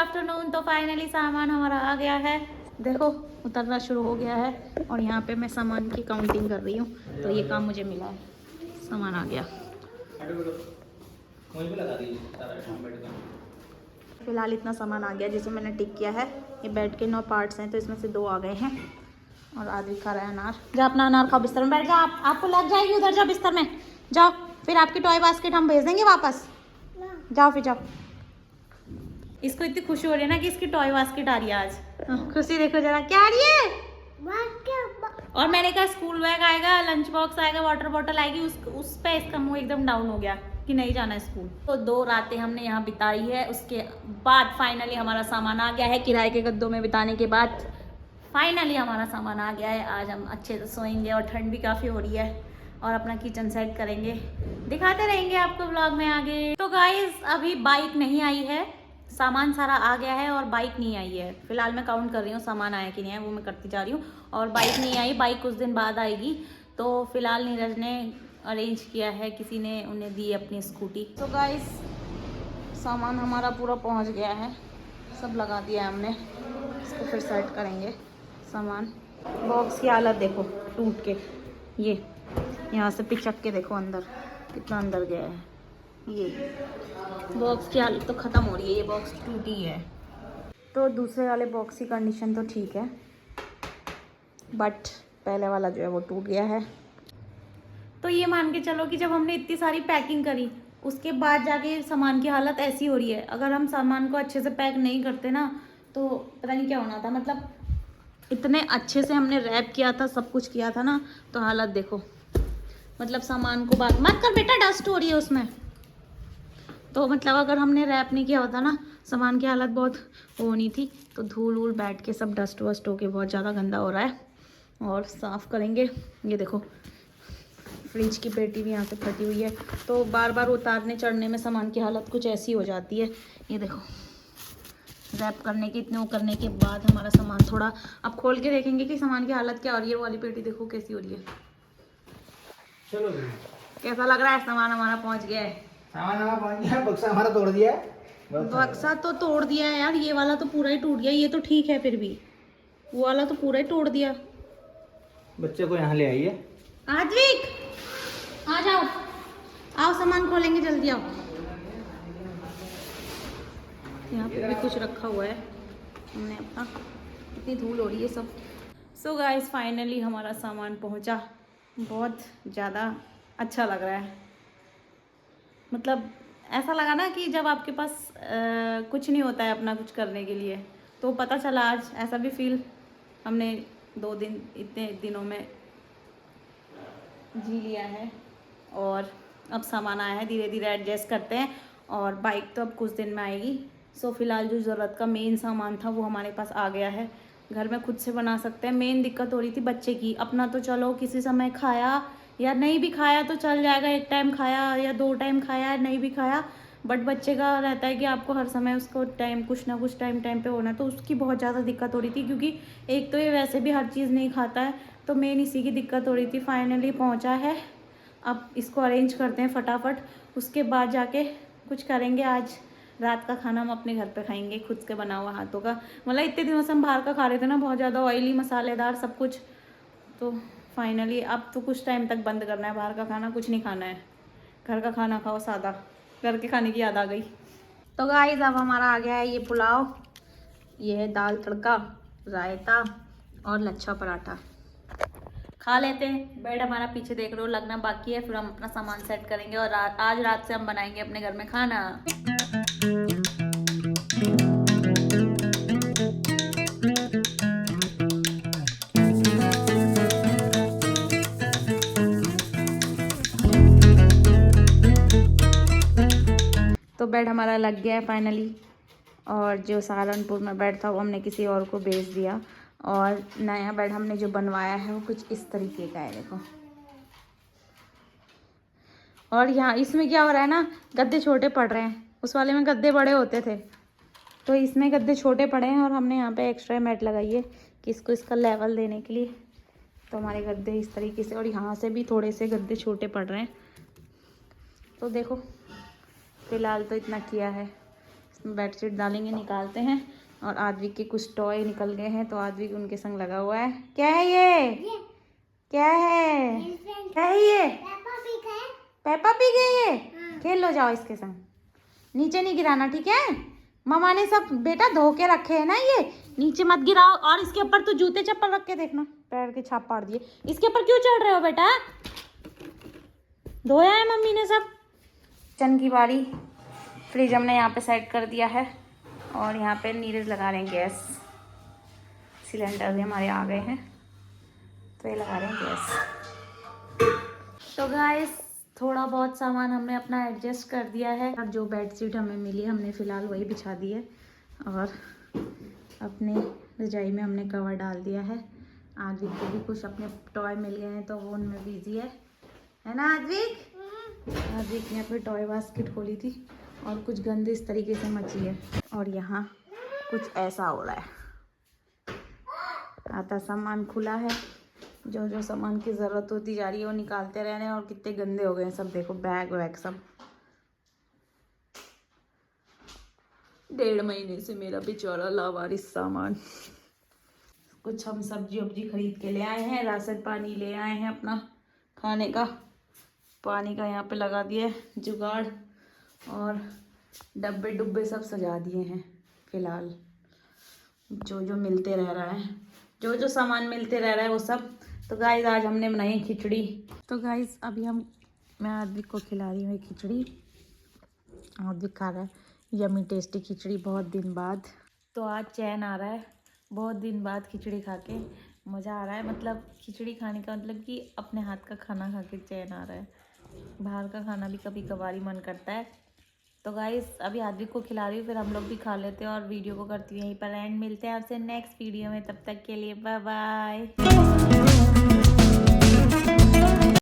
Afternoon. तो finally सामान हमारा आ गया है, देखो उतरना शुरू हो गया है। और यहाँ पे मैं सामान की काउंटिंग कर रही हूँ, तो ये काम मुझे मिला है। सामान आ गया। फिलहाल इतना सामान आ गया जिसमें मैंने टिक किया है। ये बेड के 9 पार्ट्स हैं, तो इसमें से 2 आ गए हैं। और आदमी खा रहा है अनार। जा अपना अनार खाओ, बिस्तर में बैठ जाओ। आपको लग जाएगी, उधर जाओ बिस्तर में जाओ। फिर आपकी टॉय बास्केट हम भेज देंगे वापस। जाओ फिर जाओ। इसको इतनी खुशी हो रही है ना कि इसकी टॉय बास्केट आ रही है आज। खुशी देखो जरा, क्या आ रही है। और मैंने कहा स्कूल बैग आएगा, लंच बॉक्स आएगा, वाटर बॉटल आएगी, उस पे इसका मुंह एकदम डाउन हो गया कि नहीं जाना स्कूल। तो 2 रातें हमने यहाँ बिताई है। उसके बाद फाइनली हमारा सामान आ गया है। किराए के गद्दों में बिताने के बाद फाइनली हमारा सामान आ गया है। आज हम अच्छे से सोएंगे और ठंड भी काफ़ी हो रही है। और अपना किचन सेट करेंगे, दिखाते रहेंगे आपको व्लॉग में आगे। तो गाइस अभी बाइक नहीं आई है, सामान सारा आ गया है और बाइक नहीं आई है। फिलहाल मैं काउंट कर रही हूँ सामान आया कि नहीं है, वो मैं करती जा रही हूँ। और बाइक नहीं आई, बाइक कुछ दिन बाद आएगी। तो फिलहाल नीरज ने अरेंज किया है, किसी ने उन्हें दी अपनी स्कूटी। तो गाइस सामान हमारा पूरा पहुँच गया है, सब लगा दिया है हमने। इसको फिर सेट करेंगे सामान। बॉक्स की हालत देखो, टूट के ये यहाँ से पिचक के देखो अंदर कितना अंदर गया है। ये बॉक्स की हालत तो ख़त्म हो रही है, ये बॉक्स टूटी है। तो दूसरे वाले बॉक्स की कंडीशन तो ठीक है, बट पहले वाला जो है वो टूट गया है। तो ये मान के चलो कि जब हमने इतनी सारी पैकिंग करी, उसके बाद जाके सामान की हालत ऐसी हो रही है। अगर हम सामान को अच्छे से पैक नहीं करते ना, तो पता नहीं क्या होना था। मतलब इतने अच्छे से हमने रैप किया था, सब कुछ किया था ना, तो हालत देखो। मतलब सामान को बात मत कर बेटा, डस्ट हो रही है उसमें। तो मतलब अगर हमने रैप नहीं किया होता ना, सामान की हालत बहुत होनी थी। तो धूल वूल बैठ के सब डस्ट वस्ट होके बहुत ज़्यादा गंदा हो रहा है। और साफ़ करेंगे। ये देखो फ्रिज की पेटी भी यहाँ से फटी हुई है। तो बार बार उतारने चढ़ने में सामान की हालत कुछ ऐसी हो जाती है। ये देखो रैप करने के इतने करने के बाद हमारा सामान थोड़ा, अब खोल के देखेंगे कि सामान की हालत क्या हो रही है। वो वाली पेटी देखो कैसी हो रही है। चलो कैसा लग रहा है, सामान हमारा पहुंच गया है। सामान हमारा पहुंच गया, बक्सा हमारा तोड़ दिया है। बक्सा तो तोड़ दिया है यार, ये वाला तो पूरा ही टूट गया। ये तो ठीक है, फिर भी वो वाला तो पूरा ही तोड़ दिया। बच्चे को यहाँ ले आइए। आद्विक आ जाओ, आओ सामान खोलेंगे, जल्दी आओ। यहाँ पे भी कुछ रखा हुआ है हमने अपना, इतनी धूल हो रही है सब। सो गाइस फाइनली हमारा सामान पहुँचा। बहुत ज़्यादा अच्छा लग रहा है। मतलब ऐसा लगा ना कि जब आपके पास कुछ नहीं होता है अपना कुछ करने के लिए, तो पता चला आज। ऐसा भी फील हमने 2 दिन इतने दिनों में जी लिया है। और अब सामान आया है, धीरे धीरे एडजस्ट करते हैं। और बाइक तो अब कुछ दिन में आएगी। सो फिलहाल जो ज़रूरत का मेन सामान था वो हमारे पास आ गया है। घर में खुद से बना सकते हैं। मेन दिक्कत हो रही थी बच्चे की। अपना तो चलो किसी समय खाया या नहीं भी खाया तो चल जाएगा, 1 टाइम खाया या 2 टाइम खाया, नहीं भी खाया। बट बच्चे का रहता है कि आपको हर समय उसको टाइम कुछ ना कुछ टाइम पे होना है। तो उसकी बहुत ज़्यादा दिक्कत हो रही थी, क्योंकि एक तो ये वैसे भी हर चीज़ नहीं खाता है। तो मेन इसी की दिक्कत हो रही थी। फाइनली पहुँचा है, अब इसको अरेंज करते हैं फटाफट। उसके बाद जाके कुछ करेंगे। आज रात का खाना हम अपने घर पे खाएंगे, खुद से बना हुआ हाथों का। मतलब इतने दिनों से हम बाहर का खा रहे थे ना, बहुत ज़्यादा ऑयली मसालेदार सब कुछ। तो फाइनली अब तो कुछ टाइम तक बंद करना है बाहर का खाना, कुछ नहीं खाना है। घर का खाना खाओ सादा, घर के खाने की याद आ गई। तो गाइस अब हमारा आ गया है ये पुलाव, ये है दाल तड़का, रायता और लच्छा पराठा। खा लेते हैं। बेड हमारा पीछे देख रहे हो, लगना बाकी है। फिर हम अपना सामान सेट करेंगे और आज रात से हम बनाएंगे अपने घर में खाना। तो बेड हमारा लग गया है फाइनली। और जो सहारनपुर में बेड था वो हमने किसी और को भेज दिया। और नया बेड हमने जो बनवाया है वो कुछ इस तरीके का है, देखो। और यहाँ इसमें क्या हो रहा है ना, गद्दे छोटे पड़ रहे हैं। उस वाले में गद्दे बड़े होते थे, तो इसमें गद्दे छोटे पड़े हैं। और हमने यहाँ पे एक्स्ट्रा मैट लगाई है कि इसको इसका लेवल देने के लिए। तो हमारे गद्दे इस तरीके से, और यहाँ से भी थोड़े से गद्दे छोटे पड़ रहे हैं। तो देखो फिलहाल तो इतना किया है। बेडशीट डालेंगे, निकालते हैं। और आद्विक के कुछ टॉय निकल गए हैं तो आद्विक उनके संग लगा हुआ है। क्या है ये? क्या है? क्या है ये? पेपा पिग है ये? खेल लो जाओ इसके संग, नीचे नहीं गिराना, ठीक है? ममा ने सब बेटा धो के रखे हैं ना, ये नीचे मत गिराओ। और इसके ऊपर तो जूते चप्पल रख के देखना, पैर के छाप पाड़ दिए। इसके ऊपर क्यों चढ़ रहे हो बेटा? धोया है मम्मी ने सब। किचन की बारी, फ्रिज हमने यहाँ पे सेट कर दिया है और यहाँ पे नीरज लगा रहे हैं गैस। सिलेंडर भी हमारे आ गए हैं तो ये लगा रहे हैं गैस। तो गाइस थोड़ा बहुत सामान हमने अपना एडजस्ट कर दिया है। अब जो बेडशीट हमें मिली हमने फ़िलहाल वही बिछा दी है और अपने रजाई में हमने कवर डाल दिया है। आद्विक को भी कुछ अपने टॉय मिल गए हैं तो वो उनमें बिजी है ना आद्विक? आद्विक ने अपनी टॉय बास्केट खोली थी और कुछ गंद इस तरीके से मची है। और यहाँ कुछ ऐसा हो रहा है, आधा सामान खुला है, जो जो सामान की ज़रूरत होती जा रही है वो निकालते रहने। और कितने गंदे हो गए हैं सब, देखो बैग वैग सब। 1.5 महीने से मेरा बेचारा लावारिस सामान। कुछ हम सब्जी वब्जी खरीद के ले आए हैं, राशन पानी ले आए हैं अपना खाने का। पानी का यहाँ पे लगा दिए जुगाड़ और डब्बे डुब्बे सब सजा दिए हैं। फिलहाल जो जो मिलते रह रहा है, जो जो सामान मिलते रह रहा है वो सब। तो गाइस आज हमने बनाई खिचड़ी। तो गाइस अभी मैं आद्विक को खिला रही हूँ खिचड़ी। आद्विक खा रहा है यम्मी टेस्टी खिचड़ी बहुत दिन बाद। तो आज चैन आ रहा है, बहुत दिन बाद खिचड़ी खा के मज़ा आ रहा है। मतलब खिचड़ी खाने का मतलब कि अपने हाथ का खाना खा के चैन आ रहा है। बाहर का खाना भी कभी कभार ही मन करता है। तो गाइस अभी आद्विक को खिला रही हूँ, फिर हम लोग भी खा लेते हैं और वीडियो को करती हूँ यहीं पर एंड। मिलते हैं आपसे नेक्स्ट वीडियो में, तब तक के लिए बाय बाय।